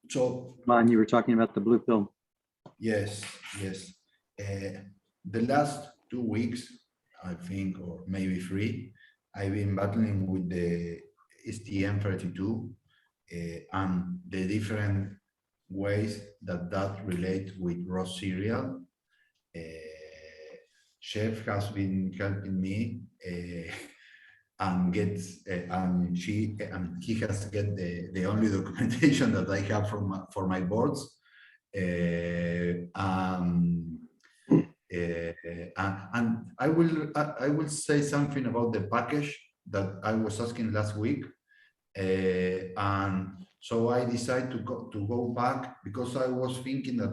So Juan, you were talking about the BluePill. yes, yes. The last 2 weeks, I think, or maybe 3, I've been battling with the STM32 and the different ways that relate with ROS serial. Chef has been helping me and gets and he has get the only documentation that I have for my boards. And I will say something about the package that I was asking last week, and so I decided to go back because I was thinking that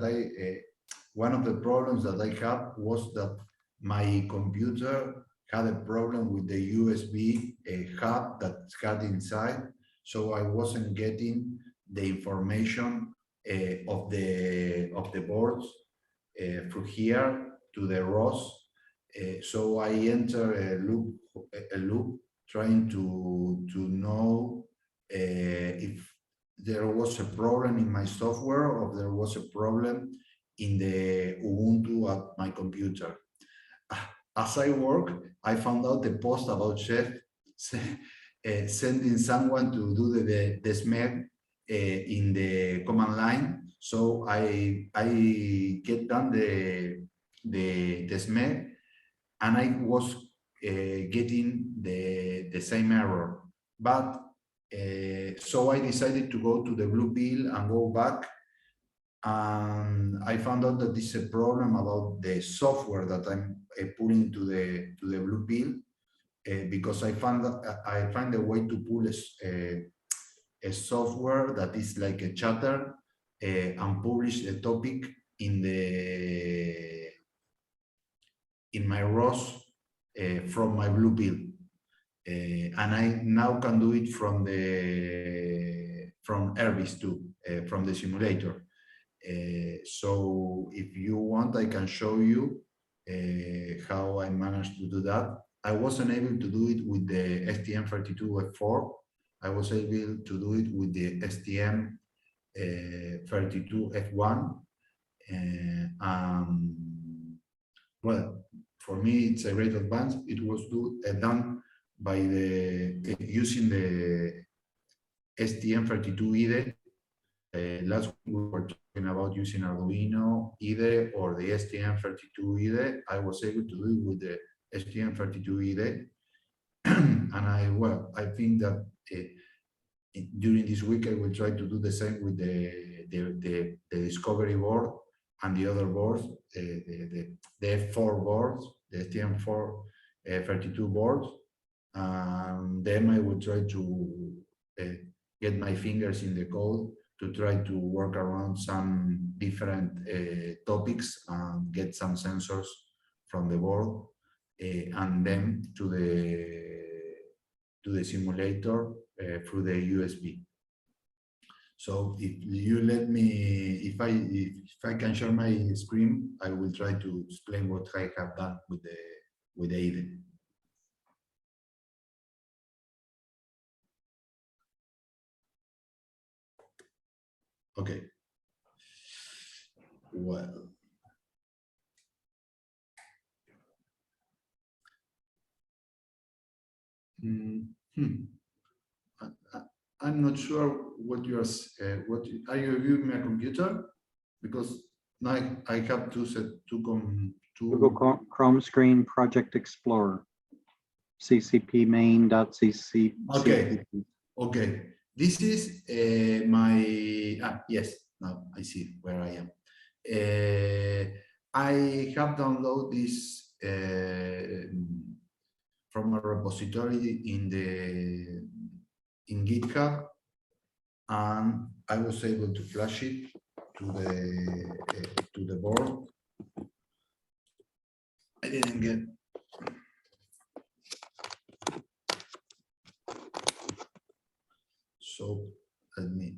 one of the problems that I had was that my computer had a problem with the USB hub that's got inside, so I wasn't getting the information of the boards through here to the ROS. So I enter a loop trying to know if there was a problem in my software or there was a problem in the Ubuntu at my computer. As I work, I found out the post about Chef sending someone to do the SMEG in the command line. So I get done the SMEG, and I was getting the same error. But so I decided to go to the BluePill and go back. And I found out that this is a problem about the software that I'm putting to the BluePill, because I find a way to pull a software that is like a chatter and publish a topic in my ROS from my BluePill, and I now can do it from Airbus too, from the simulator. So if you want, I can show you how I managed to do that. I wasn't able to do it with the STM32F4. I was able to do it with the STM32F1. Well, for me, it's a great advance. It was done by using the STM32 IDE. Last week we were talking about using Arduino IDE or the STM32 IDE. I was able to do it with the STM32 IDE. And I think that during this week I will try to do the same with the discovery board and the other boards, the F4 boards, the STM32 boards. Then I will try to get my fingers in the code to try to work around some different topics and get some sensors from the board and then to the simulator through the USB. So if you let me, if I can share my screen, I will try to explain what I have done with the IDE. Okay. Well. I'm not sure what you are. What are you viewing my computer? Because now I have to set Google Chrome screen Project Explorer. CCP main.cc. Okay. Okay. This is my. Yes. Now I see where I am. I have downloaded this from a repository in GitHub, and I was able to flash it to the board. I didn't get. So let me.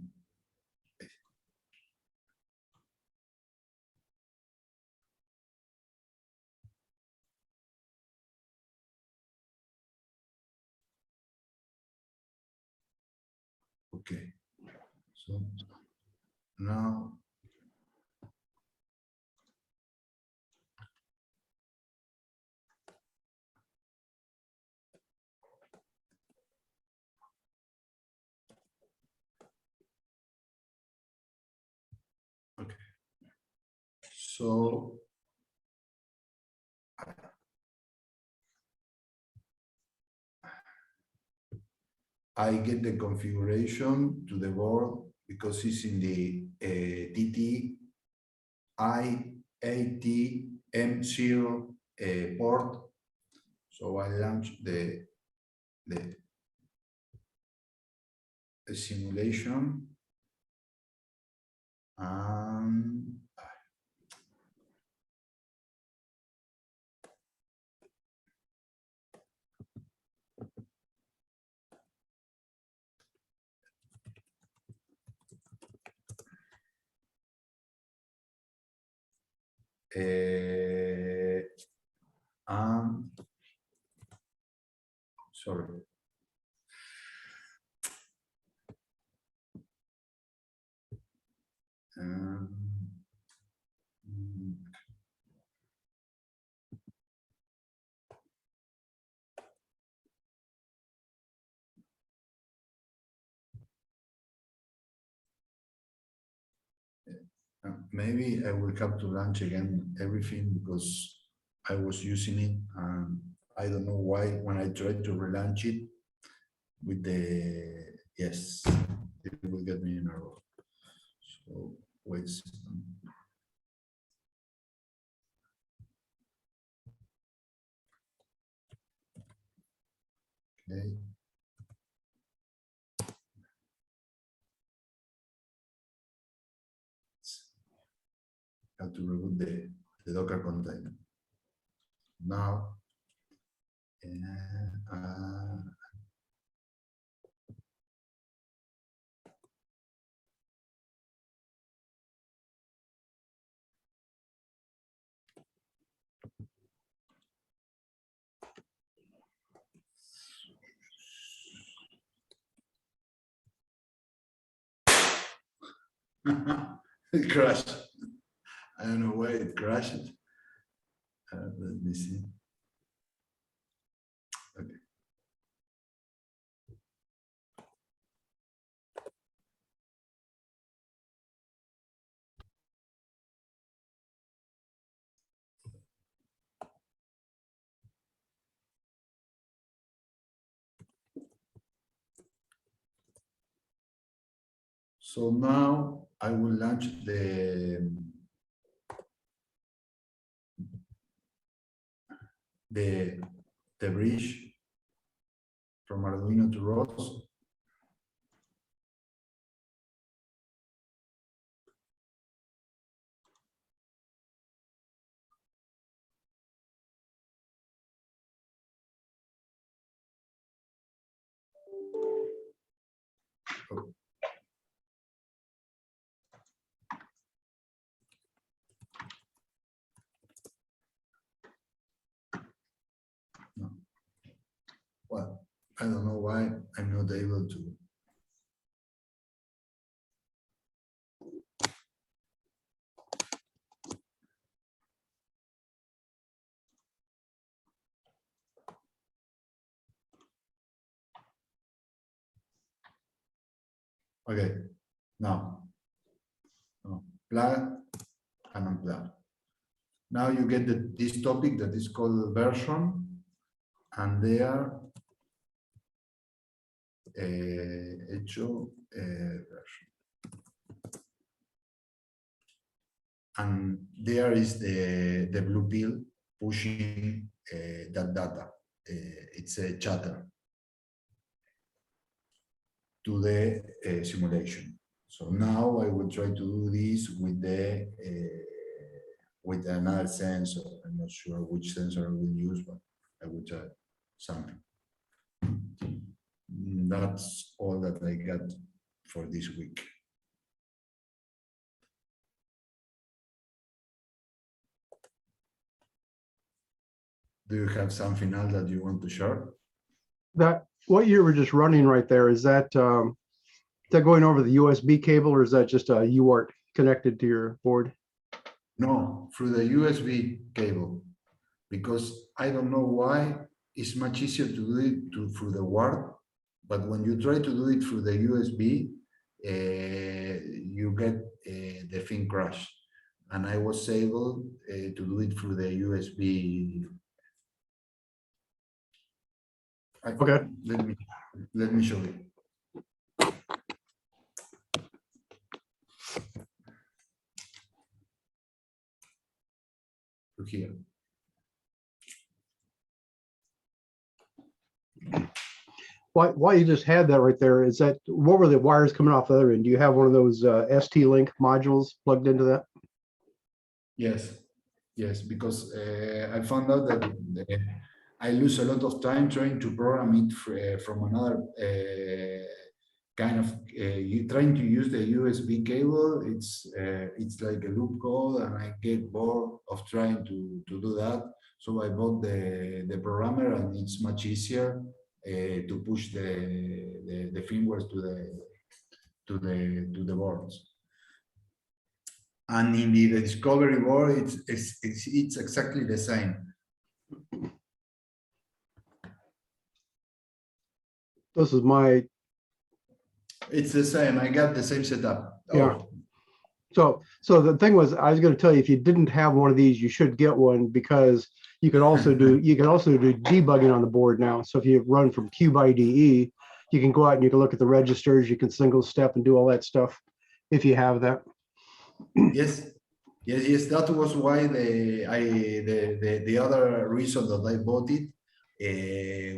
Okay. So now. Okay. So I get the configuration to the board because it's in the TT I8M0 port. So I launch the simulation and sorry. Maybe I will have to launch again everything because I was using it and I don't know why when I tried to relaunch it with the yes, it will get me an error. So wait. Okay. Have to reboot the Docker container. Now, it crashed. I don't know why it crashed. Let me see. Okay. So now I will launch the bridge from Arduino to ROS. No. Well, I don't know why I'm not able to. Okay, now, plug and unplug. Now you get this topic that is called version, and there hecho version. And there is the BluePill pushing that data. It's a chatter to the simulation. So now I will try to do this with another sensor. I'm not sure which sensor I will use, but I will try something. That's all that I got for this week. Do you have something else that you want to share? That what you were just running right there, is that that going over the USB cable, or is that just a UART connected to your board? No, through the USB cable, because I don't know why it's much easier to do it through the WART, but when you try to do it through the USB, you get the thing crash. And I was able to do it through the USB. Okay. Let me show you. Here. Why you just had that right there, is that, what were the wires coming off the other end? Do you have one of those ST-Link modules plugged into that? Yes, because I found out that I lose a lot of time trying to program it from another kind of trying to use the USB cable. It's like a loop code, and I get bored of trying to do that. So I bought the programmer, and it's much easier to push the firmware to the boards. And in the discovery board, it's exactly the same. This is my, It's the same. I got the same setup. yeah. So the thing was, I was going to tell you, if you didn't have one of these, you should get one, because you can also do debugging on the board now. So if you run from Cube IDE, you can go out and you can look at the registers. You can single step and do all that stuff if you have that. Yes. That was why the other reason that I bought it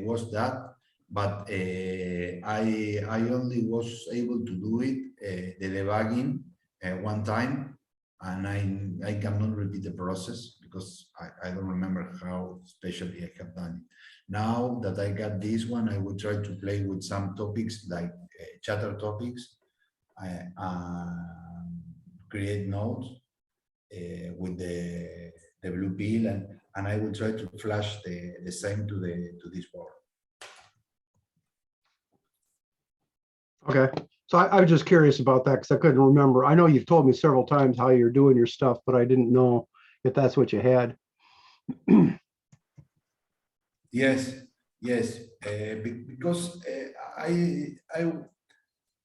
was that. But I only was able to do it the debugging one time, and I cannot repeat the process because I don't remember how specially I have done it. Now that I got this one, I will try to play with some topics like chatter topics, create nodes with the BluePill, and I will try to flash the same to this board. Okay. So I was just curious about that because I couldn't remember. I know you've told me several times how you're doing your stuff, but I didn't know if that's what you had. Yes, because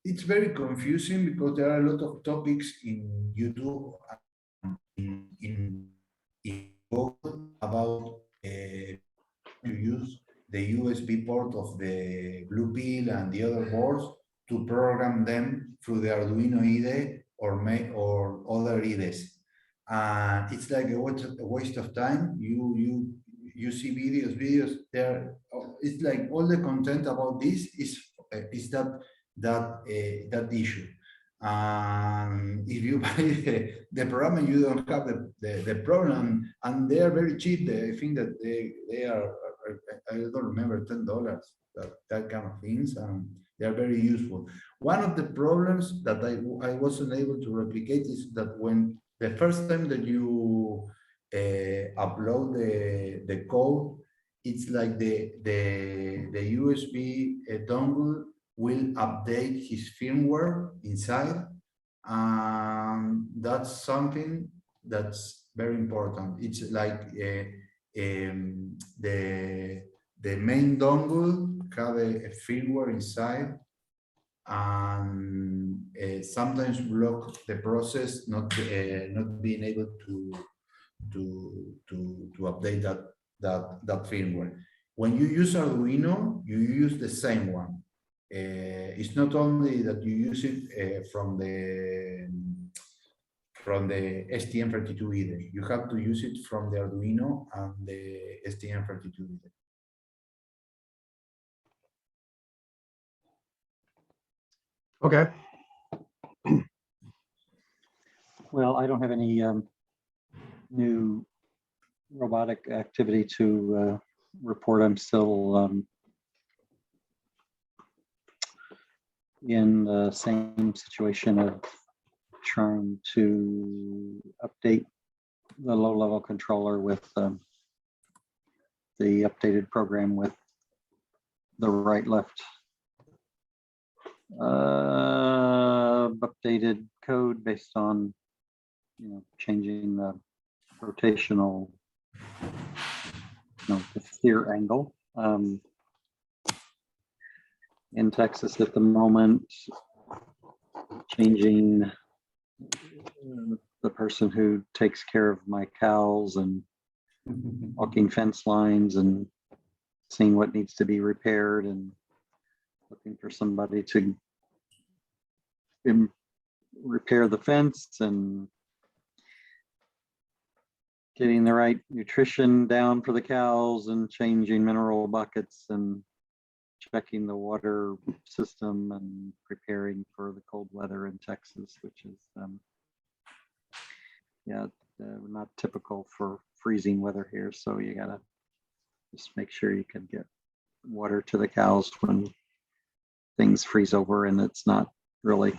it's very confusing because there are a lot of topics in YouTube in Google about to use the USB port of the BluePill and the other boards to program them through the Arduino IDE or other IDEs. And it's like a waste of time. You see videos there. It's like all the content about this is that issue. If you buy the program, you don't have the program, and they are very cheap. I think that they are, I don't remember, $10, that kind of things, and they are very useful. One of the problems that I wasn't able to replicate is that when the first time that you upload the code, it's like the USB dongle will update his firmware inside. That's something that's very important. It's like the main dongle have a firmware inside, and sometimes block the process, not being able to update that firmware. When you use Arduino, you use the same one. It's not only that you use it from the STM32 IDE. You have to use it from the Arduino and the STM32 IDE. Okay. Well, I don't have any new robotic activity to report. I'm still in the same situation of trying to update the low-level controller with the updated program with the right-left Updated code based on, changing the rotational, the steer angle. In Texas at the moment, changing the person who takes care of my cows and walking fence lines and seeing what needs to be repaired and looking for somebody to repair the fence and getting the right nutrition down for the cows and changing mineral buckets and checking the water system and preparing for the cold weather in Texas, which is not typical for freezing weather here. So you gotta just make sure you can get water to the cows when things freeze over and it's not really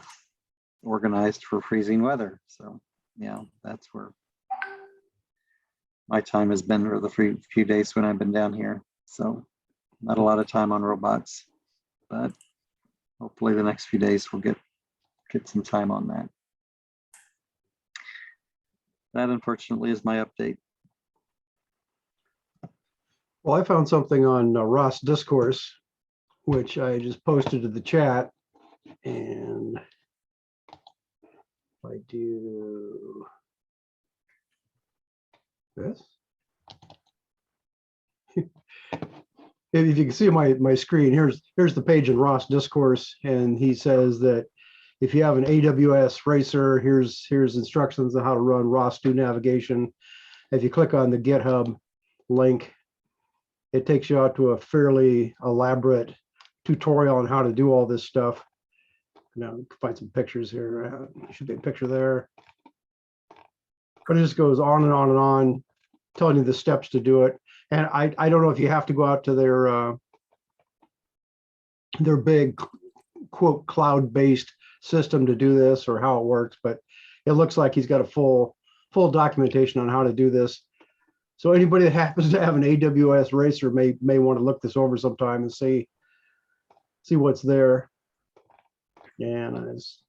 organized for freezing weather. So yeah, that's where my time has been for the few days when I've been down here. So not a lot of time on robots, but hopefully the next few days we'll get some time on that. That unfortunately is my update. Well, I found something on ROS Discourse, which I just posted to the chat. And if I do this, if you can see my screen, here's the page in ROS Discourse, and he says that if you have an AWS Racer, here's instructions on how to run ROS2 navigation. If you click on the GitHub link, it takes you out to a fairly elaborate tutorial on how to do all this stuff. Now, you can find some pictures here. Should be a picture there. But it just goes on and on and on, telling you the steps to do it. And I don't know if you have to go out to their big, quote, cloud-based system to do this or how it works, but it looks like he's got a full documentation on how to do this. So anybody that happens to have an AWS Racer may want to look this over sometime and see what's there. And I was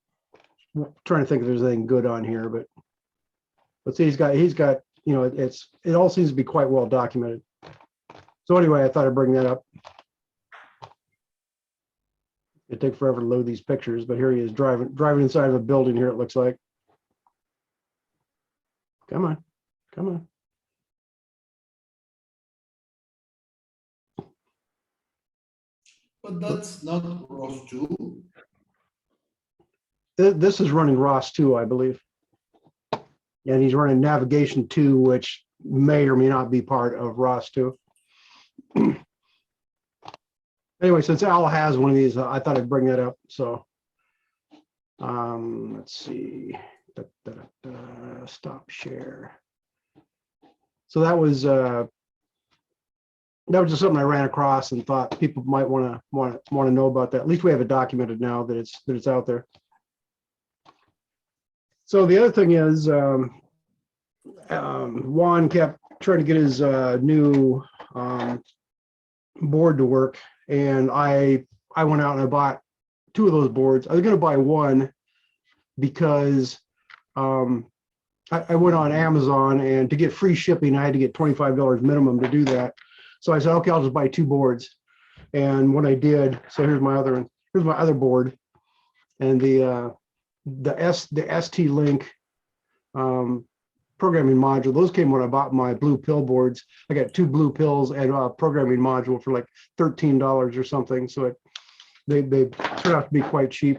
trying to think if there's anything good on here, but let's see, he's got it all seems to be quite well documented. So anyway, I thought I'd bring that up. It'd take forever to load these pictures, but here he is driving inside of a building here, it looks like. Come on. But that's not ROS2. This is running ROS2, I believe. And he's running Navigation 2, which may or may not be part of ROS2. Anyway, since Al has one of these, I thought I'd bring that up. So let's see. Stop share. So that was just something I ran across and thought people might want to know about that. At least we have it documented now that it's out there. So the other thing is, Juan kept trying to get his new board to work, and I went out and I bought 2 of those boards. I was going to buy one because I went on Amazon, and to get free shipping, I had to get $25 minimum to do that. So I said, okay, I'll just buy 2 boards. And what I did, so here's my other one. Here's my other board, and the ST-Link programming module. Those came when I bought my BluePill boards. I got 2 BluePills and a programming module for like $13 or something. So they turned out to be quite cheap.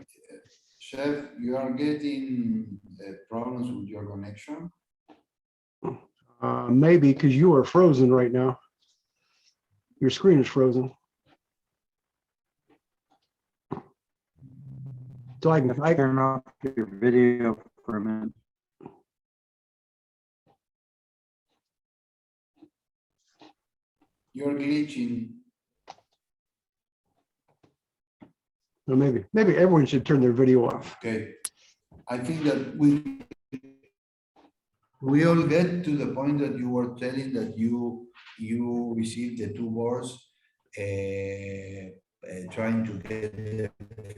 Chef, you are getting problems with your connection? Maybe because you are frozen right now. Your screen is frozen. So I Turn off your video for a minute. You're glitching. Well, maybe everyone should turn their video off. Okay. I think that we all get to the point that you were telling that you received the 2 boards trying to get the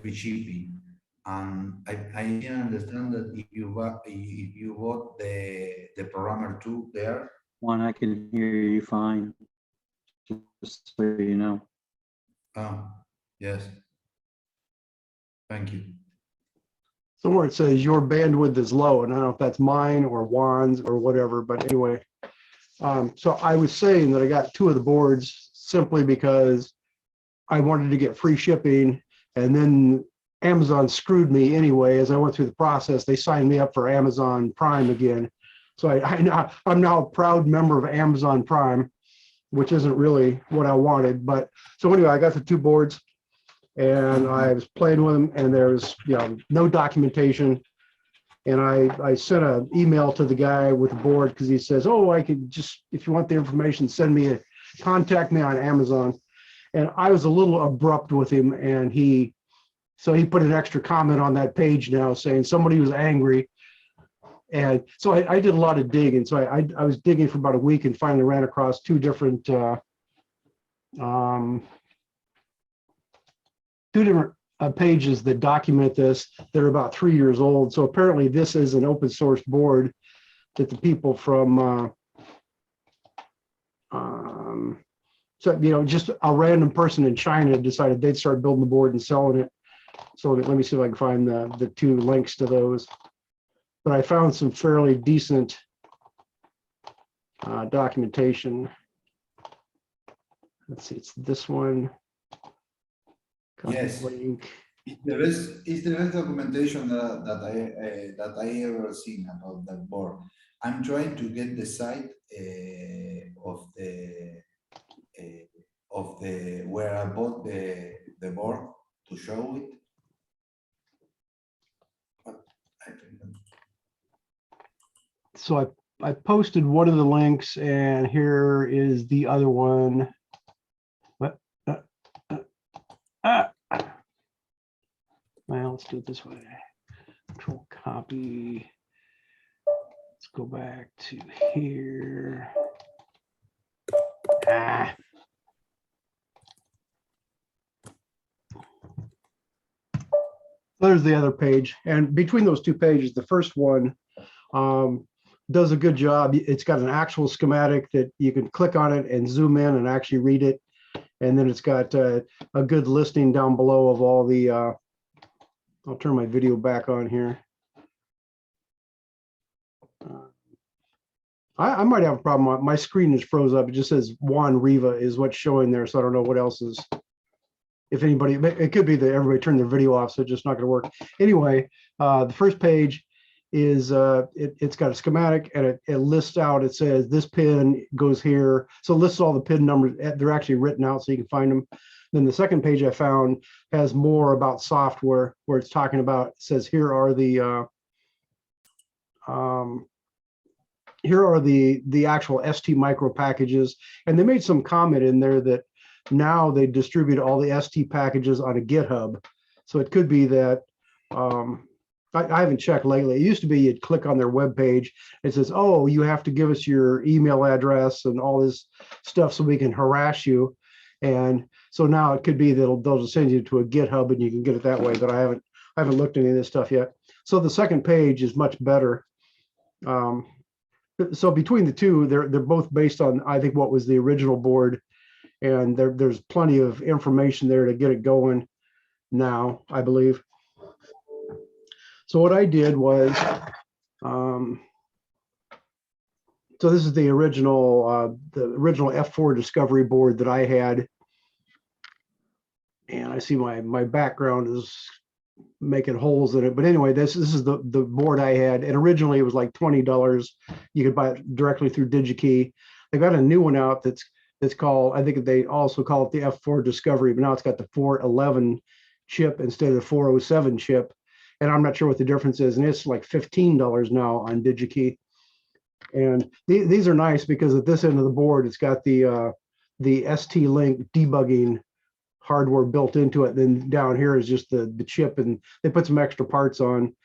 free shipping. And I didn't understand that if you bought the programmer tool there. Juan, I can hear you fine, just so you know. Yes. Thank you. Somewhere it says your bandwidth is low, and I don't know if that's mine or Juan's or whatever, but anyway. So I was saying that I got 2 of the boards simply because I wanted to get free shipping, and then Amazon screwed me anyway. As I went through the process, they signed me up for Amazon Prime again. So I'm now a proud member of Amazon Prime, which isn't really what I wanted. But so anyway, I got the 2 boards, and I was playing with them, and there's no documentation. And I sent an email to the guy with the board because he says, oh, I could just, if you want the information, contact me on Amazon. And I was a little abrupt with him, and he put an extra comment on that page now saying somebody was angry. And so I did a lot of digging. So I was digging for about a week and finally ran across 2 different pages that document this. They're about 3 years old. So apparently this is an open source board that the people from just a random person in China decided they'd start building the board and selling it. So let me see if I can find the 2 links to those. But I found some fairly decent documentation. Let's see, it's this one. Yes. Link. It's the best documentation that I ever seen about that board. I'm trying to get the site of the where I bought the board to show it. But I don't know. So I posted one of the links, and here is the other one. What? Well, let's do it this way. Control copy. Let's go back to here. There's the other page. And between those 2 pages, the first one does a good job. It's got an actual schematic that you can click on it and zoom in and actually read it. And then it's got a good listing down below of all the, I'll turn my video back on here. I might have a problem. My screen is froze up. It just says Juan Riva is what's showing there. So I don't know what else is. If anybody, it could be that everybody turned their video off, so it's just not going to work. Anyway, the first page is it's got a schematic, and it lists out. It says this pin goes here. So it lists all the pin numbers. They're actually written out so you can find them. Then the second page I found has more about software, where it's talking about, it says here are the actual ST micro packages. And they made some comment in there that now they distribute all the ST packages on a GitHub. So it could be that, I haven't checked lately. It used to be you'd click on their webpage. It says, oh, you have to give us your email address and all this stuff so we can harass you. And so now it could be that they'll just send you to a GitHub and you can get it that way. But I haven't looked at any of this stuff yet. So the second page is much better. So between the 2, they're both based on, I think, what was the original board. And there's plenty of information there to get it going now, I believe. So what I did was, so this is the original F4 discovery board that I had. And I see my background is making holes in it. But anyway, this is the board I had. And originally it was like $20. You could buy it directly through DigiKey. They got a new one out that's called, I think they also call it the F4 Discovery, but now it's got the 411 chip instead of the 407 chip. And I'm not sure what the difference is. And it's like $15 now on DigiKey. And these are nice because at this end of the board, it's got the ST-Link debugging hardware built into it. Then down here is just the chip, and they put some extra parts on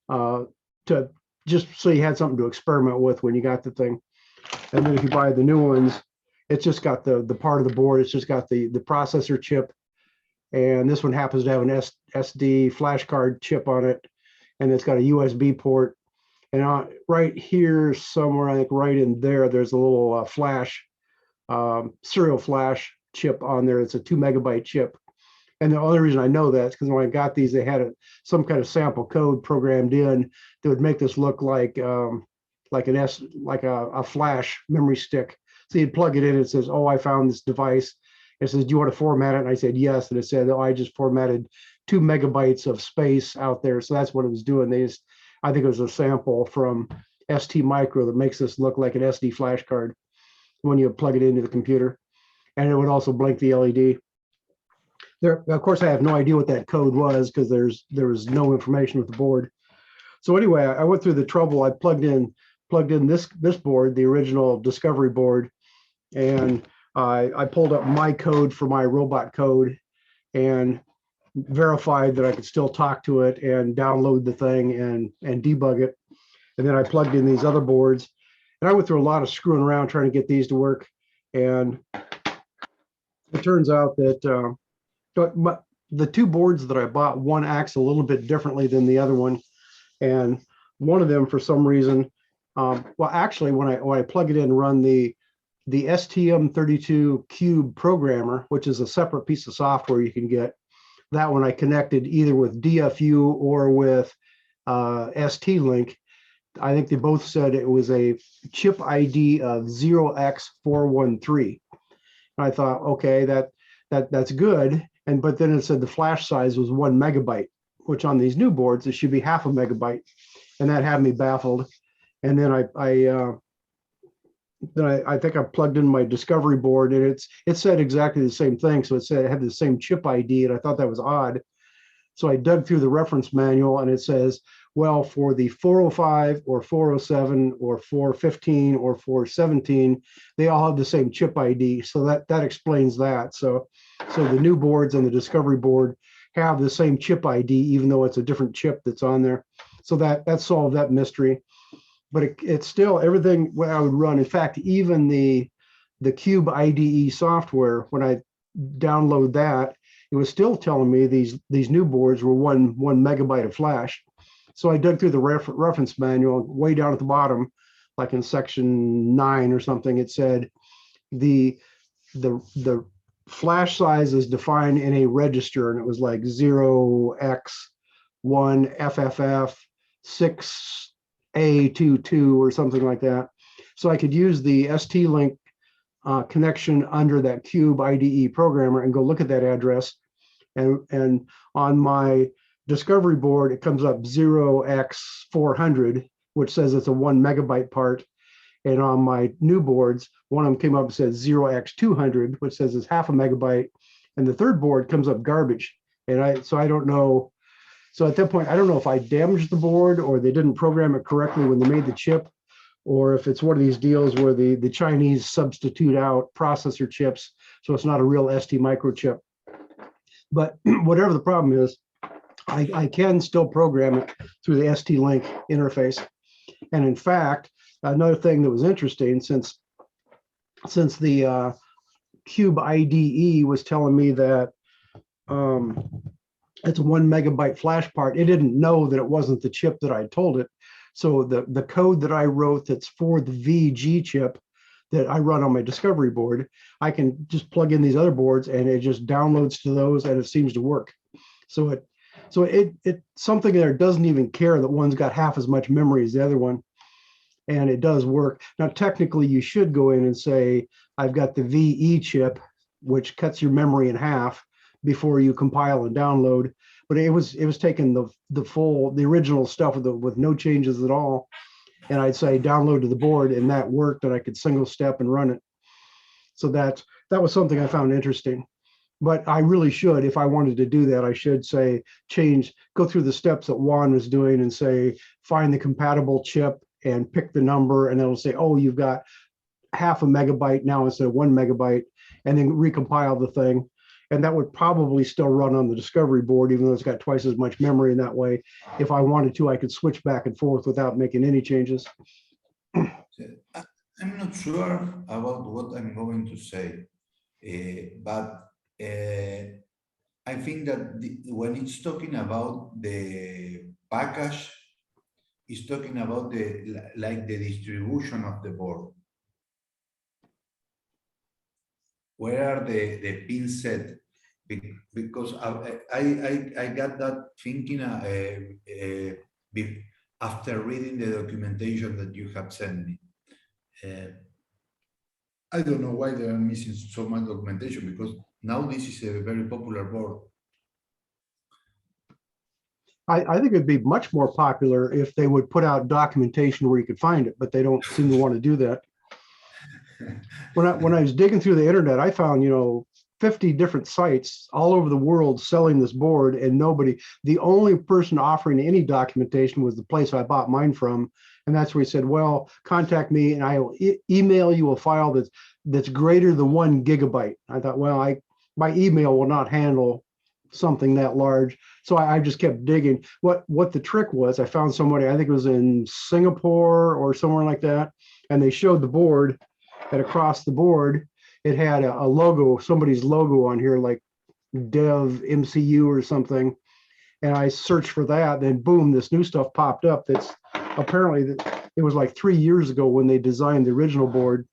to just so you had something to experiment with when you got the thing. And then if you buy the new ones, it's just got the part of the board. It's just got the processor chip And this one happens to have an SD flash card chip on it, and it's got a USB port. And right here somewhere, I think right in there, there's a little flash, serial flash chip on there. It's a 2 megabyte chip. And the only reason I know that is because when I got these, they had some kind of sample code programmed in that would make this look like a flash memory stick. So you'd plug it in, and it says, "Oh, I found this device." It says, "Do you want to format it?" And I said, "Yes." And it said, "Oh, I just formatted 2 megabytes of space out there." So that's what it was doing. I think it was a sample from ST Micro that makes this look like an SD flash card when you plug it into the computer. And it would also blink the LED. Of course, I have no idea what that code was because there was no information with the board. So anyway, I went through the trouble. I plugged in this board, the original Discovery board, and I pulled up my code for my robot code and verified that I could still talk to it and download the thing and debug it. And then I plugged in these other boards, and I went through a lot of screwing around trying to get these to work. And it turns out that the 2 boards that I bought, one acts a little bit differently than the other one. And one of them, for some reason, well, actually, when I plug it in and run the STM32 Cube programmer, which is a separate piece of software you can get, that one I connected either with DFU or with ST-Link. I think they both said it was a chip ID of 0x413. And I thought, okay, that's good. But then it said the flash size was 1 megabyte, which on these new boards, it should be half a megabyte. And that had me baffled. And then I think I plugged in my Discovery board, and it said exactly the same thing. So it said it had the same chip ID, and I thought that was odd. So I dug through the reference manual, and it says, well, for the 405 or 407 or 415 or 417, they all have the same chip ID. So that explains that. So the new boards and the Discovery board have the same chip ID, even though it's a different chip that's on there. So that solved that mystery. But it's still everything what I would run. In fact, even the Cube IDE software, when I download that, it was still telling me these new boards were one megabyte of flash. So I dug through the reference manual way down at the bottom, like in section 9 or something. It said the flash size is defined in a register, and it was like 0x1 FFF 6A22 or something like that. So I could use the ST-Link connection under that Cube IDE programmer and go look at that address. And on my Discovery board, it comes up 0x400, which says it's a 1 megabyte part. And on my new boards, one of them came up and said 0x200, which says it's half a megabyte. And the third board comes up garbage. And I don't know. So at that point, I don't know if I damaged the board or they didn't program it correctly when they made the chip, or if it's one of these deals where the Chinese substitute out processor chips, so it's not a real ST microchip. But whatever the problem is, I can still program it through the ST-Link interface. And in fact, another thing that was interesting, since the Cube IDE was telling me that it's a 1 megabyte flash part, it didn't know that it wasn't the chip that I told it. So the code that I wrote that's for the VG chip that I run on my Discovery board, I can just plug in these other boards and it just downloads to those, and it seems to work. So it something there doesn't even care that one's got half as much memory as the other one, and it does work. Now, technically, you should go in and say, I've got the VE chip, which cuts your memory in half before you compile and download. But it was taking the original stuff with no changes at all. And I'd say download to the board, and that worked, and I could single step and run it. So that was something I found interesting. But I really should, if I wanted to do that, I should say go through the steps that Juan was doing and say, find the compatible chip and pick the number, and it'll say, oh, you've got half a megabyte now instead of 1 megabyte, and then recompile the thing. And that would probably still run on the Discovery board, even though it's got twice as much memory in that way. If I wanted to, I could switch back and forth without making any changes. I'm not sure about what I'm going to say, but I think that when it's talking about the package, it's talking about like the distribution of the board. Where are the pins set? Because I got that thinking after reading the documentation that you have sent me. I don't know why they are missing so much documentation, because now this is a very popular board. I think it'd be much more popular if they would put out documentation where you could find it, but they don't seem to want to do that. When I was digging through the internet, I found, 50 different sites all over the world selling this board, and the only person offering any documentation was the place I bought mine from. And that's where he said, well, contact me and I will email you a file that's greater than 1 gigabyte. I thought, well, my email will not handle something that large. So I just kept digging. What the trick was, I found somebody, I think it was in Singapore or somewhere like that, and they showed the board, and across the board, it had a logo, somebody's logo on here, like Dev MCU or something. And I searched for that, then boom, this new stuff popped up. That's apparently, it was like 3 years ago when they designed the original board.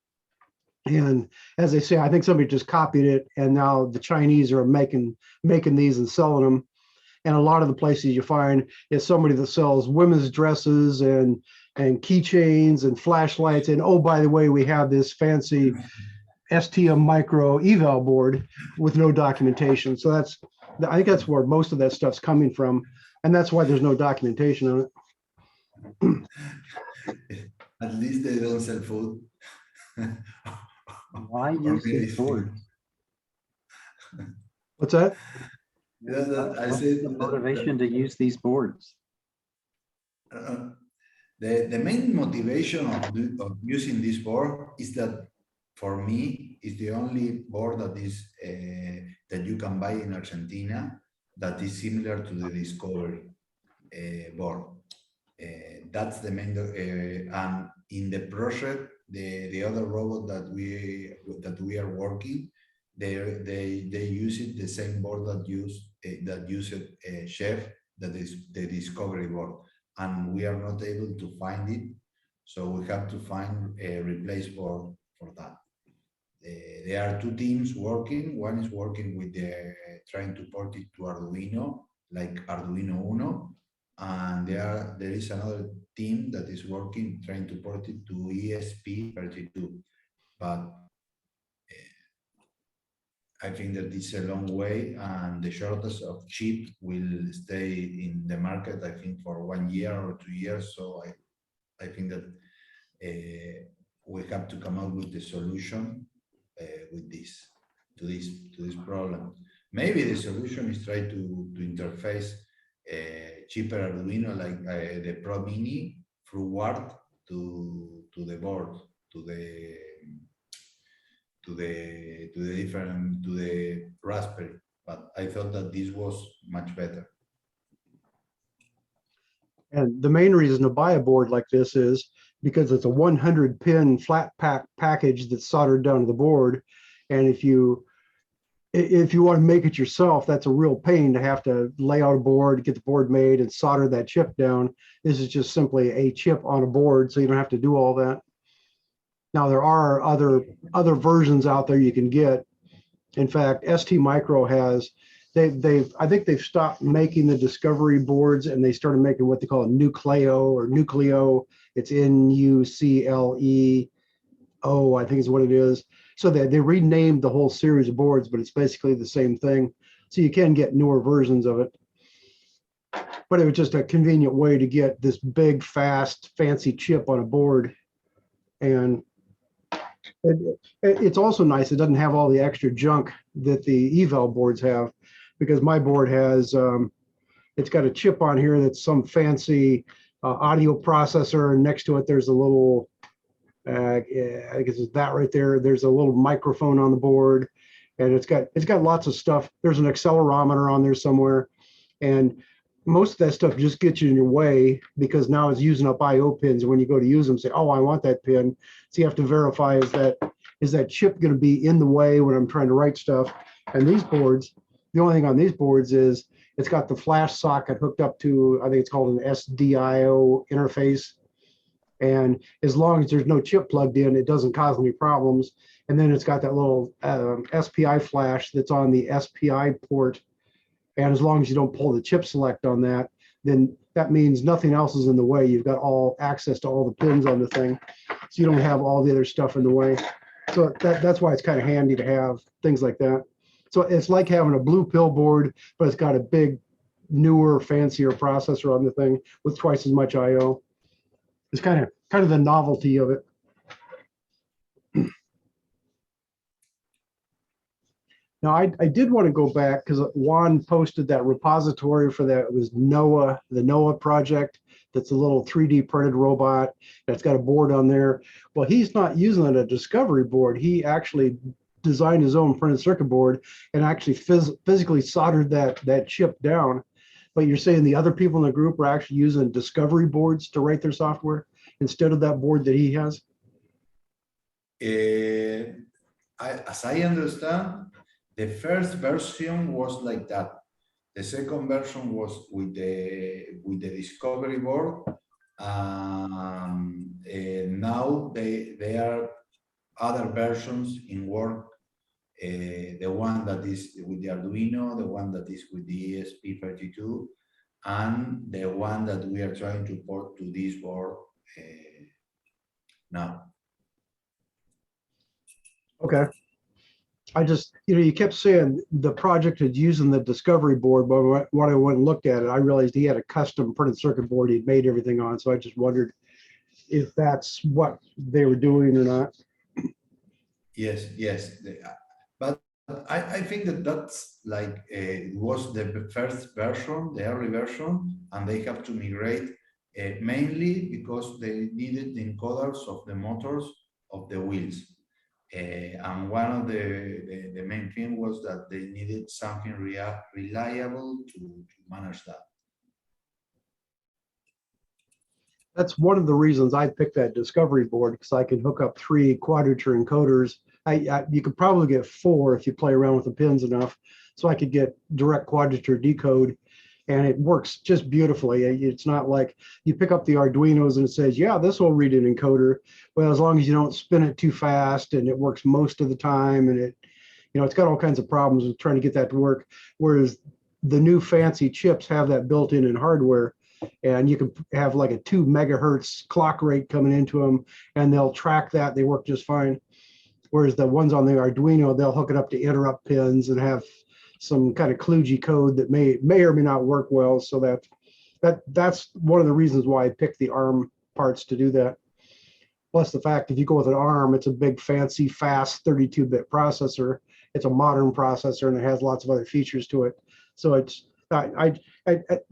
And as they say, I think somebody just copied it, and now the Chinese are making these and selling them. And a lot of the places you find is somebody that sells women's dresses and keychains and flashlights. And oh, by the way, we have this fancy STM micro eval board with no documentation. So I think that's where most of that stuff's coming from. And that's why there's no documentation on it. At least they don't sell food. Why use these boards? What's that? What's the motivation to use these boards? The main motivation of using this board is that, for me, is the only board that is that you can buy in Argentina that is similar to the Discovery board. That's the main. And in the project, the other robot that we are working, they use it the same board that used Chef, that is the Discovery board, and we are not able to find it, so we have to find a replace board for that. There are 2 teams working. One is working with trying to port it to Arduino, like Arduino Uno, and there is another team that is working trying to port it to ESP32. But I think that it's a long way, and the shortage of chip will stay in the market, I think, for 1 year or 2 years. So I think that we have to come up with the solution with to this problem. Maybe the solution is try to interface cheaper Arduino like the Pro Mini through WART to the board, to the Raspberry. But I thought that this was much better. And the main reason to buy a board like this is because it's a 100 pin flat pack package that's soldered down to the board. And if you want to make it yourself, that's a real pain to have to lay out a board, get the board made, and solder that chip down. This is just simply a chip on a board, so you don't have to do all that. Now, there are other versions out there you can get. In fact, ST Micro has, I think they've stopped making the Discovery boards, and they started making what they call a Nucleo. It's NUCLEO, I think is what it is. So they renamed the whole series of boards, but it's basically the same thing. So you can get newer versions of it. But it was just a convenient way to get this big, fast, fancy chip on a board. And it's also nice. It doesn't have all the extra junk that the eval boards have, because my board has, it's got a chip on here that's some fancy audio processor, and next to it there's a little, I guess it's that right there. There's a little microphone on the board, and it's got lots of stuff. There's an accelerometer on there somewhere, and most of that stuff just gets you in your way because now it's using up I/O pins. And when you go to use them, say, "Oh, I want that pin," so you have to verify is that chip going to be in the way when I'm trying to write stuff. And these boards, The only thing on these boards is it's got the flash socket hooked up to, I think it's called an SDIO interface. And as long as there's no chip plugged in, it doesn't cause any problems. And then it's got that little SPI flash that's on the SPI port. And as long as you don't pull the chip select on that, then that means nothing else is in the way. You've got all access to all the pins on the thing. So you don't have all the other stuff in the way. So that's why it's kind of handy to have things like that. So it's like having a BluePill board, but it's got a big, newer, fancier processor on the thing with twice as much I/O. It's kind of the novelty of it. Now, I did want to go back because Juan posted that repository for that. It was NOAA, the NOAA project. That's a little 3D printed robot that's got a board on there. Well, he's not using a discovery board. He actually designed his own printed circuit board and actually physically soldered that chip down. But you're saying the other people in the group are actually using discovery boards to write their software instead of that board that he has? As I understand, the first version was like that. The second version was with the discovery board. Now there are other versions in work. The one that is with the Arduino, the one that is with the ESP32, and the one that we are trying to port to this board now. Okay. I just, you kept saying the project is using the discovery board, but when I went and looked at it, I realized he had a custom printed circuit board he'd made everything on. So I just wondered if that's what they were doing or not. Yes. But I think that's like it was the first version, the early version, and they have to migrate mainly because they needed the encoders of the motors of the wheels. And one of the main thing was that they needed something reliable to manage that. That's one of the reasons I picked that discovery board, because I can hook up 3 quadrature encoders. You could probably get 4 if you play around with the pins enough. So I could get direct quadrature decode, and it works just beautifully. It's not like you pick up the Arduinos and it says, yeah, this will read an encoder. Well, as long as you don't spin it too fast, and it works most of the time, and it's got all kinds of problems with trying to get that to work. Whereas the new fancy chips have that built in hardware, and you can have like a 2 megahertz clock rate coming into them, and they'll track that. They work just fine. Whereas the ones on the Arduino, they'll hook it up to interrupt pins and have some kind of kludgy code that may or may not work well. So that's one of the reasons why I picked the ARM parts to do that. Plus the fact, if you go with an ARM, it's a big, fancy, fast 32-bit processor. It's a modern processor, and it has lots of other features to it. So it's the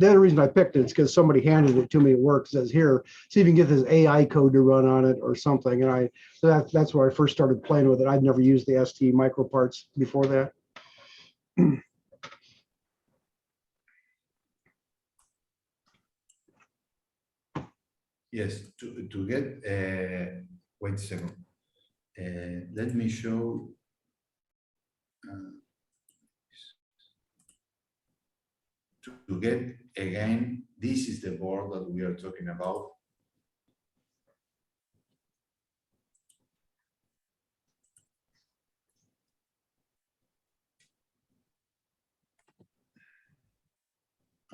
other reason I picked it is because somebody handed it to me at work. Says, here, see if you can get this AI code to run on it or something. And that's where I first started playing with it. I'd never used the ST micro parts before that. Yes, to get, wait a second. Let me show. To get, again, this is the board that we are talking about.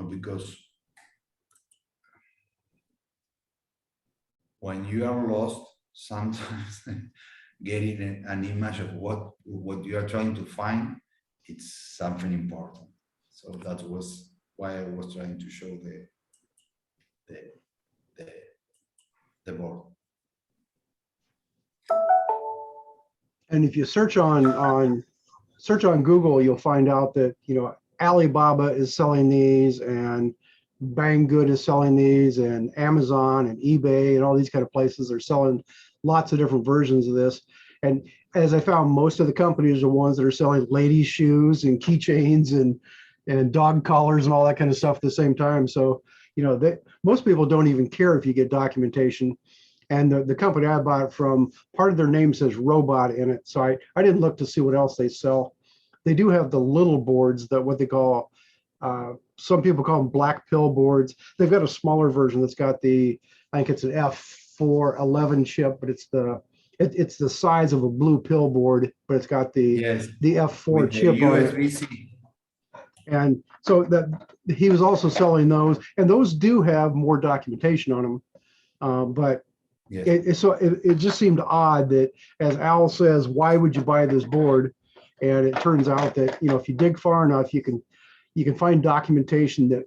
Because when you are lost, sometimes getting an image of what you are trying to find, it's something important. So that was why I was trying to show the board. And if you search on Google, you'll find out that Alibaba is selling these, and Banggood is selling these, and Amazon and eBay and all these kind of places are selling lots of different versions of this. And as I found, most of the companies are ones that are selling ladies' shoes and keychains and dog collars and all that kind of stuff at the same time. So, most people don't even care if you get documentation. And the company I bought it from, part of their name says robot in it. So I didn't look to see what else they sell. they do have the little boards that what they call, some people call them black pill boards. They've got a smaller version that's got the, I think it's an F411 chip, but it's the size of a BluePill board, but it's got the Yes, F4 with the chip on it. USB-C. And so that he was also selling those, and those do have more documentation on them. But Yes. it just seemed odd that, as Al says, why would you buy this board? And it turns out that, if you dig far enough, you can find documentation that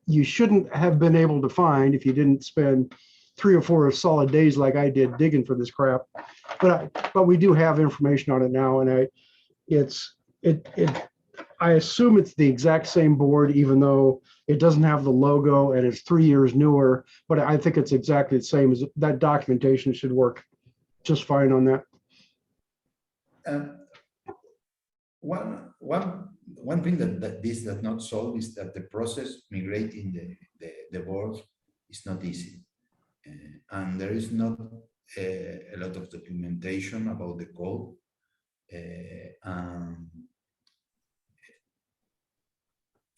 you shouldn't have been able to find if you didn't spend 3 or 4 solid days like I did digging for this crap. But we do have information on it now, and I assume it's the exact same board, even though it doesn't have the logo and it's 3 years newer. But I think it's exactly the same. As that documentation should work just fine on that. One thing that this does not solve is that the process migrating the boards is not easy, and there is not a lot of documentation about the code.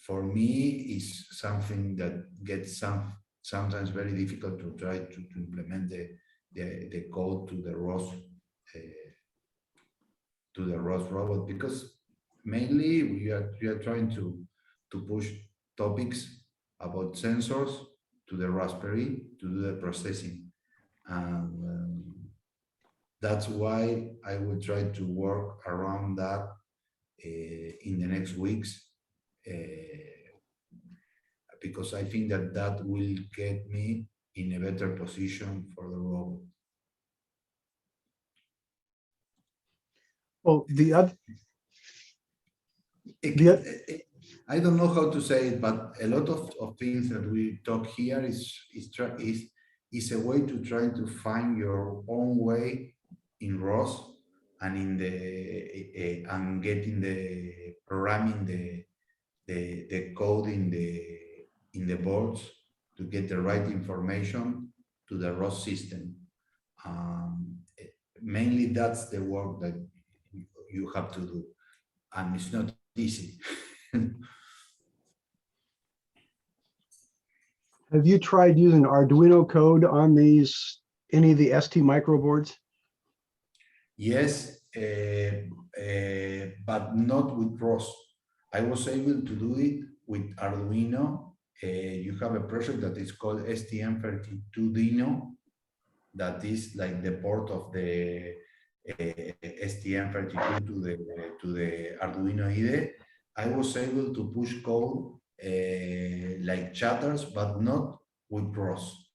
For me, is something that gets sometimes very difficult to try to implement the code to the ROS robot, because mainly we are trying to push topics about sensors to the Raspberry to do the processing, and that's why I will try to work around that in the next weeks. Because I think that will get me in a better position for the robot. Well, I don't know how to say it, but a lot of things that we talk here is a way to try to find your own way in ROS and in the and getting the programming the code in the boards to get the right information to the ROS system. Mainly that's the work that you have to do, and it's not easy. Have you tried using Arduino code on any of the ST micro boards? Yes, but not with ROS. I was able to do it with Arduino. You have a project that is called STM32Dino, that is like the port of the STM32 to the Arduino IDE. I was able to push code like chatters, but not with ROS.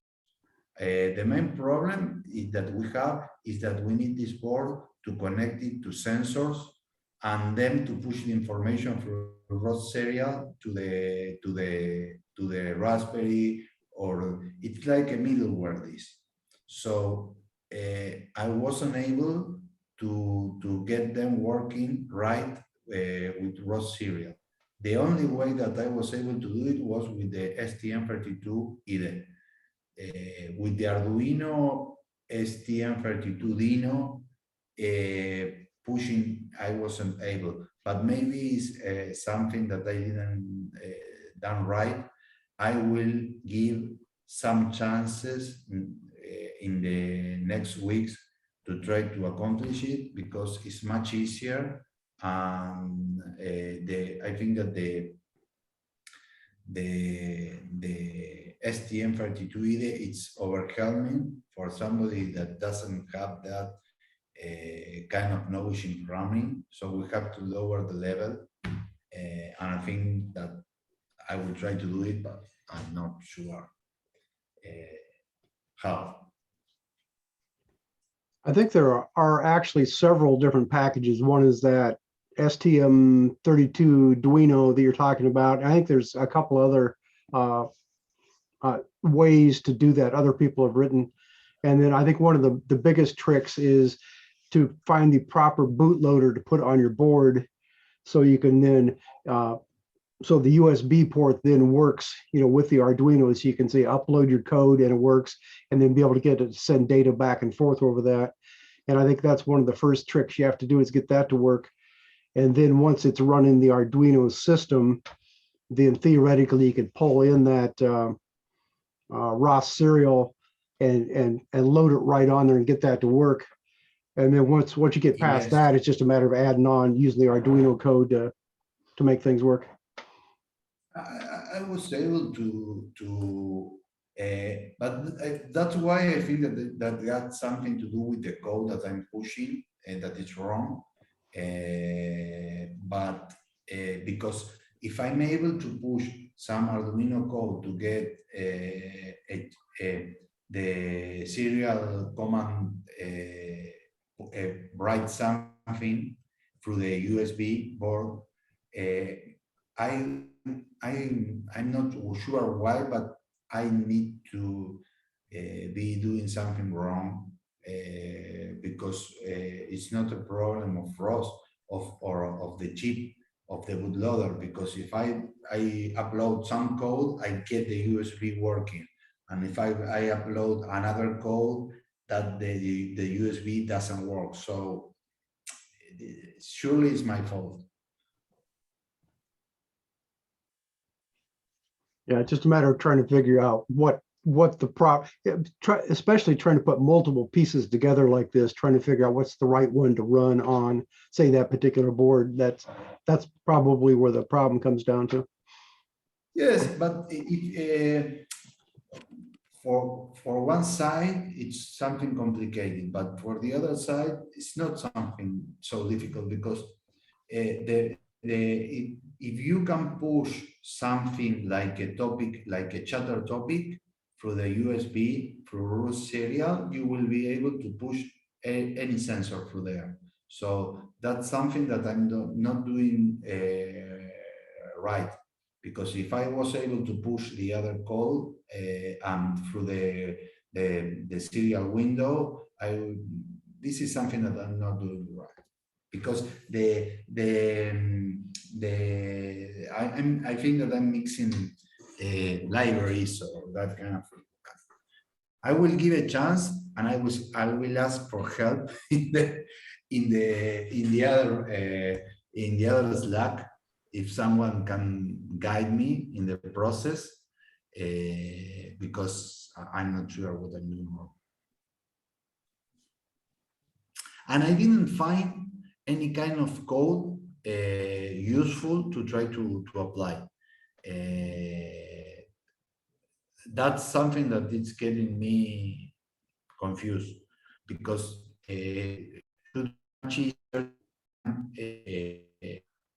The main problem that we have is that we need this board to connect it to sensors and then to push the information through ROS serial to the Raspberry, or it's like a middleware disk. So I wasn't able to get them working right with ROS serial. The only way that I was able to do it was with the STM32 IDE. With the Arduino STM32Dino pushing, I wasn't able, but maybe it's something that I didn't done right. I will give some chances in the next weeks to try to accomplish it, because it's much easier. And I think that the STM32 IDE, it's overwhelming for somebody that doesn't have that kind of knowledge in programming. So we have to lower the level, and I think that I will try to do it, but I'm not sure how. I think there are actually several different packages. One is that STM32 Duino that you're talking about. I think there's a couple other ways to do that other people have written. And then I think one of the biggest tricks is to find the proper bootloader to put on your board, so you can then so the USB port then works, with the Arduino, so you can say upload your code and it works, and then be able to get it to send data back and forth over that. And I think that's one of the first tricks you have to do, is get that to work. And then once it's running the Arduino system, then theoretically you could pull in that ROS serial and load it right on there and get that to work. And then once you get past Yes. that, it's just a matter of adding on using the Arduino code to make things work. I was able but that's why I think that got something to do with the code that I'm pushing and that it's wrong. But because if I'm able to push some Arduino code to get the serial command write something through the USB board, I'm not sure why, but I need to be doing something wrong because it's not a problem of ROS or of the chip of the bootloader, because if I upload some code, I get the USB working, and if I upload another code, that the USB doesn't work. So surely it's my fault. Yeah, it's just a matter of trying to figure out what especially trying to put multiple pieces together like this, trying to figure out what's the right one to run on, say, that particular board. That's probably where the problem comes down to. Yes, but if, for one side, it's something complicated, but for the other side, it's not something so difficult, because if you can push something like a topic, like a chatter topic, through the USB, through ROS serial, you will be able to push any sensor through there. So that's something that I'm not doing right. Because if I was able to push the other code and through the serial window, this is something that I'm not doing right. Because I think that I'm mixing libraries or that kind of thing. I will give a chance, and I will ask for help in the other Slack, if someone can guide me in the process, because I'm not sure what I'm doing wrong. And I didn't find any kind of code useful to try to apply. That's something that is getting me confused, because too much easier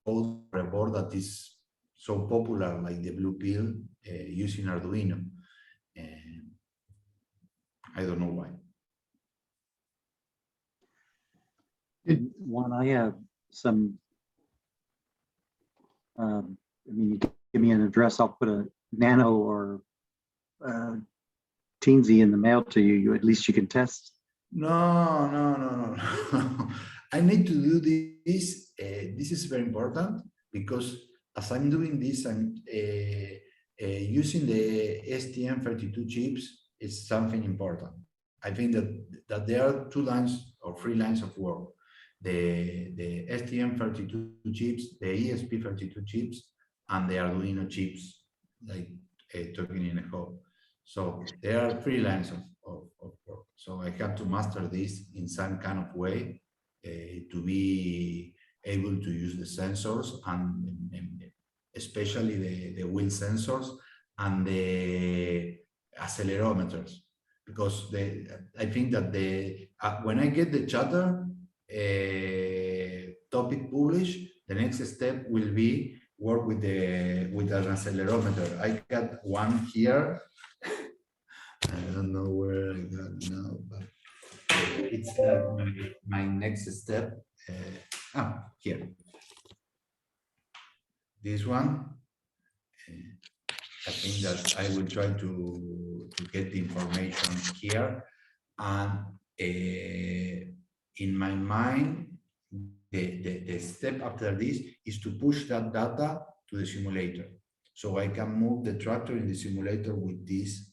code for a board that is so popular like the BluePill using Arduino. I don't know why. Juan, I have some, I mean, you give me an address, I'll put a nano or teensy in the mail to you. At least you can test. No. I need to do this. This is very important, because as I'm doing this, I'm using the STM32 chips is something important. I think that there are 2 lines or 3 lines of work. The STM32 chips, the ESP32 chips, and the Arduino chips, like talking in a hub. So there are 3 lines of work. So I have to master this in some kind of way to be able to use the sensors, and especially the wheel sensors and the accelerometers, because I think that when I get the chatter topic published, the next step will be work with an accelerometer. I got one here. I don't know where I got now, but it's my next step. Here. This one. I think that I will try to get the information here, and in my mind, the step after this is to push that data to the simulator, so I can move the tractor in the simulator with this,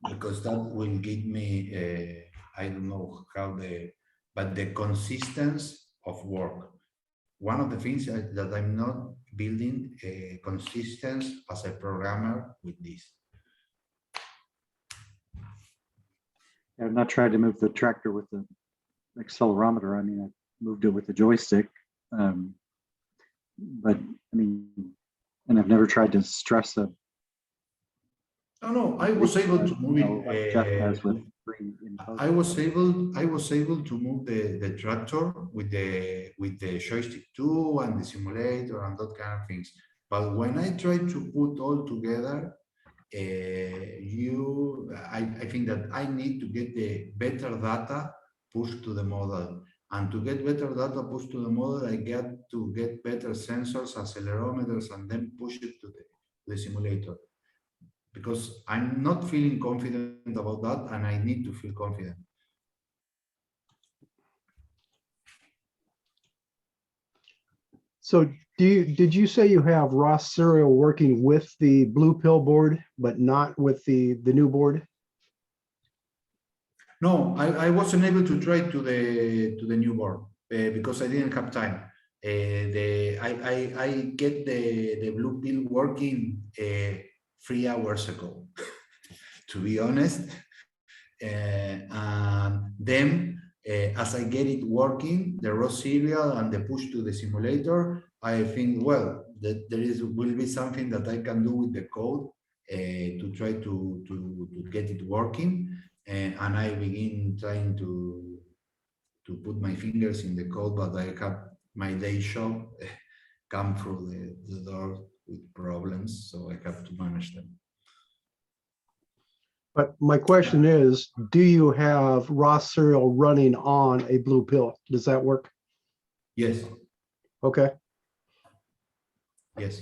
because that will give me, I don't know how but the consistency of work. One of the things that I'm not building a consistency as a programmer with this. I've not tried to move the tractor with the accelerometer. I mean, I moved it with the joystick, but I mean, and I've never tried to stress a. No, I was able to move Like Jeff has it. with free input. I was able to move the tractor with the joystick too and the simulator and that kind of things. But when I try to put all together, I think that I need to get the better data pushed to the model. And to get better data pushed to the model, I get to get better sensors, accelerometers, and then push it to the simulator. Because I'm not feeling confident about that, and I need to feel confident. So did you say you have ROS serial working with the BluePill board, but not with the new board? No, I wasn't able to try to the new board because I didn't have time. I get the BluePill working 3 hours ago, to be honest. And then as I get it working, the ROS serial and the push to the simulator, I think, well, that will be something that I can do with the code to try to get it working. And I begin trying to put my fingers in the code, but I have my day job come through the door with problems, so I have to manage them. But my question is, do you have ROS serial running on a BluePill? Does that work? Yes. Okay. Yes.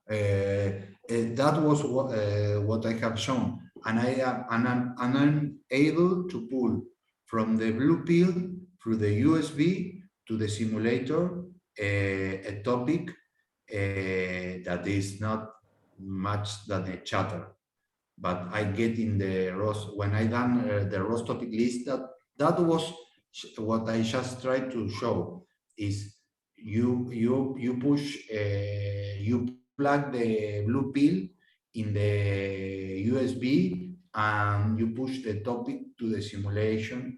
That was what I have shown, and I'm able to pull from the BluePill through the USB to the simulator a topic that is not much than a chatter, but I get in the ROS when I done the ROS topic list. That was what I just tried to show is. You push you plug the BluePill in the USB and you push the topic to the simulation.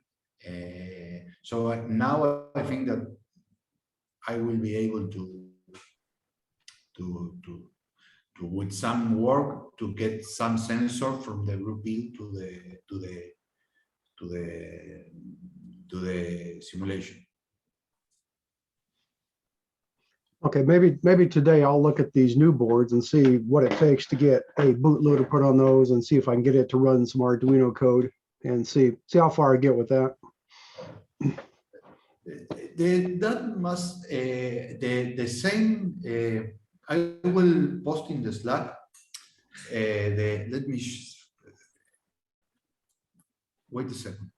So now I think that I will be able to with some work to get some sensor from the BluePill to the simulation. Okay, maybe today I'll look at these new boards and see what it takes to get a bootloader put on those and see if I can get it to run some Arduino code and see how far I get with that. That must the same. I will post in the Slack. Let me wait a second.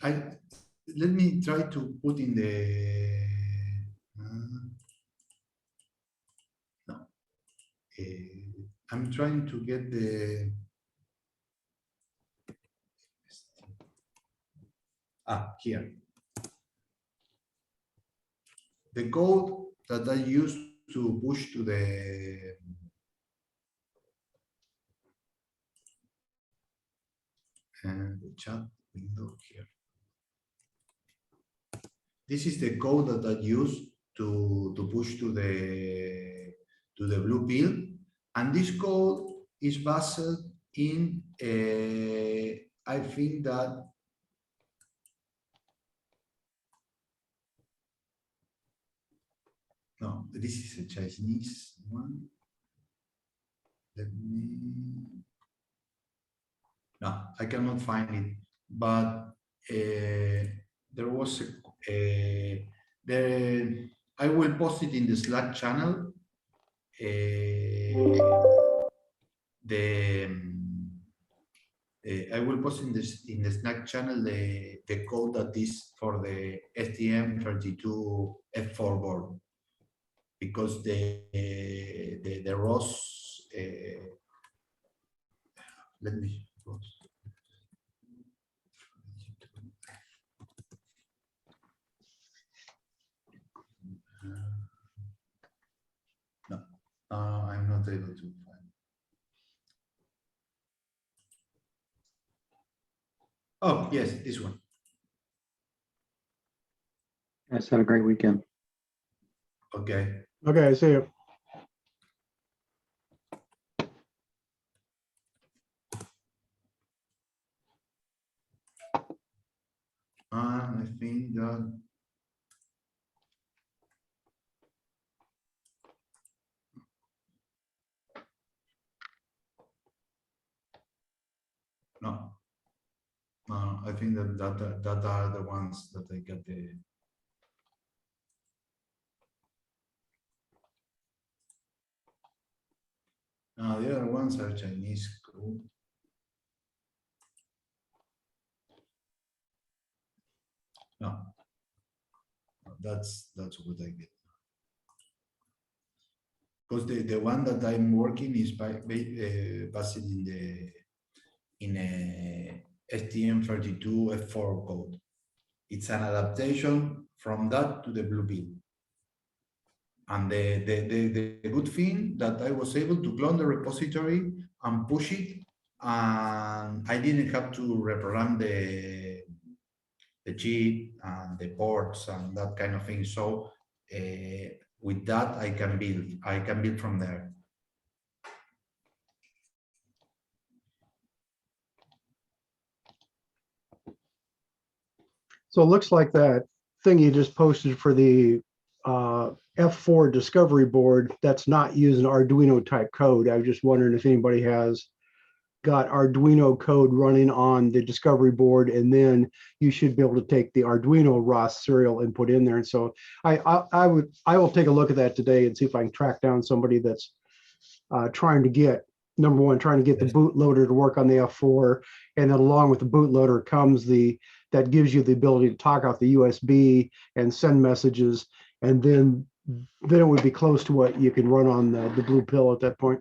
Let me try to put in the no. I'm trying to get the here. The code that I used to push to the chat window here. This is the code that I use to push to the BluePill, and this code is based in I think that no, this is a Chinese one. Let me. No, I cannot find it, but there was I will post it in the Slack channel. I will post in the Slack channel the code that is for the STM32F4 board, because the ROS let me close. No, I'm not able to find. Oh, yes, this one. Guys, have a great weekend. Okay. Okay, I see you. I think that no, I think that are the ones that I get the. The other ones are Chinese code. No, that's what I get. Because the one that I'm working is based in a STM32F4 code. It's an adaptation from that to the BluePill. And the good thing that I was able to clone the repository and push it, and I didn't have to reprogram the cheat and the ports and that kind of thing. So with that, I can build from there. So it looks like that thing you just posted for the F4 discovery board, that's not using Arduino type code. I was just wondering if anybody has got Arduino code running on the discovery board, and then you should be able to take the Arduino ROS serial and put in there. And so I will take a look at that today and see if I can track down somebody that's trying to get, number one, trying to get the bootloader to work on the F4, and then along with the bootloader comes that gives you the ability to talk out the USB and send messages, and then it would be close to what you can run on the BluePill at that point.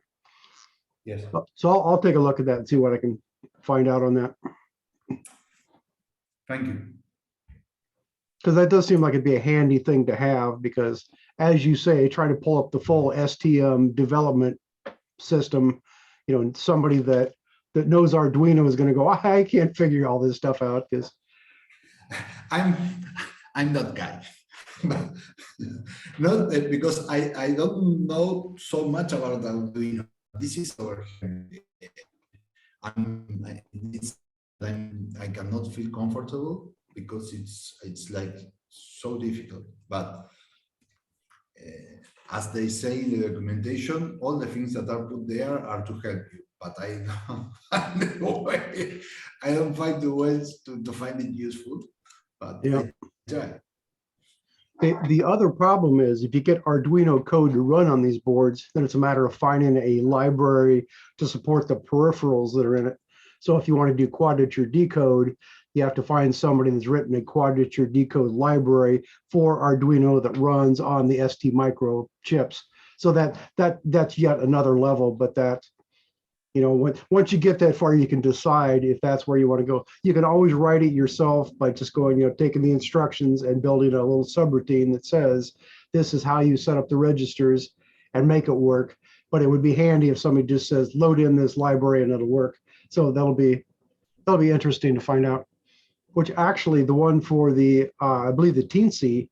Yes. So I'll take a look at that and see what I can find out on that. Thank you. Because that does seem like it'd be a handy thing to have, because as you say, trying to pull up the full STM development system, and somebody that knows Arduino is going to go, I can't figure all this stuff out, because I'm that guy. Not because I don't know so much about Arduino. This is our I cannot feel comfortable because it's like so difficult. But as they say in the documentation, all the things that are put there are to help you. But I don't find the ways to find it useful. But yeah. I try. The other problem is if you get Arduino code to run on these boards, then it's a matter of finding a library to support the peripherals that are in it. So if you want to do quadrature decode, you have to find somebody that's written a quadrature decode library for Arduino that runs on the ST micro chips. So that's yet another level, but that, once you get that far, you can decide if that's where you want to go. You can always write it yourself by just going, taking the instructions and building a little subroutine that says, this is how you set up the registers and make it work. But it would be handy if somebody just says, load in this library and it'll work. So that'll be interesting to find out. Which actually the one for the, I believe the Teensy,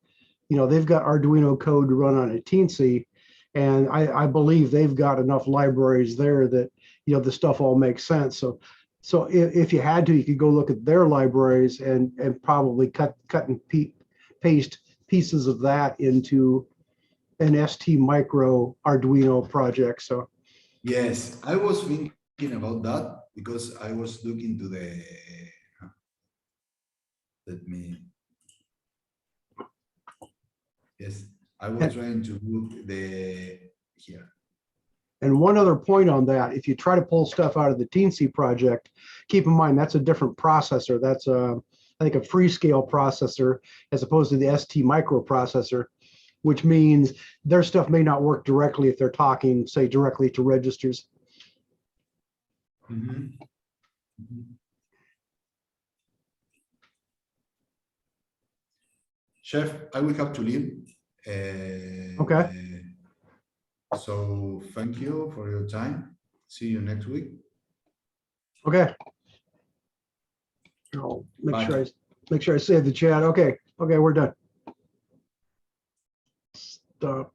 they've got Arduino code to run on a Teensy. And I believe they've got enough libraries there that, the stuff all makes sense. So if you had to, you could go look at their libraries and probably cut and paste pieces of that into an ST micro Arduino project. So yes, I was thinking about that because I was looking to the, yes, I was trying to look here. And one other point on that, if you try to pull stuff out of the Teensy project, keep in mind that's a different processor. That's I think a Freescale processor as opposed to the ST microprocessor, which means their stuff may not work directly if they're talking, say, directly to registers. Mm-hmm. Chef, I will have to leave. Okay. So thank you for your time. See you next week. Okay. I'll Bye. make sure I save the chat. Okay. Okay, we're done. Stop.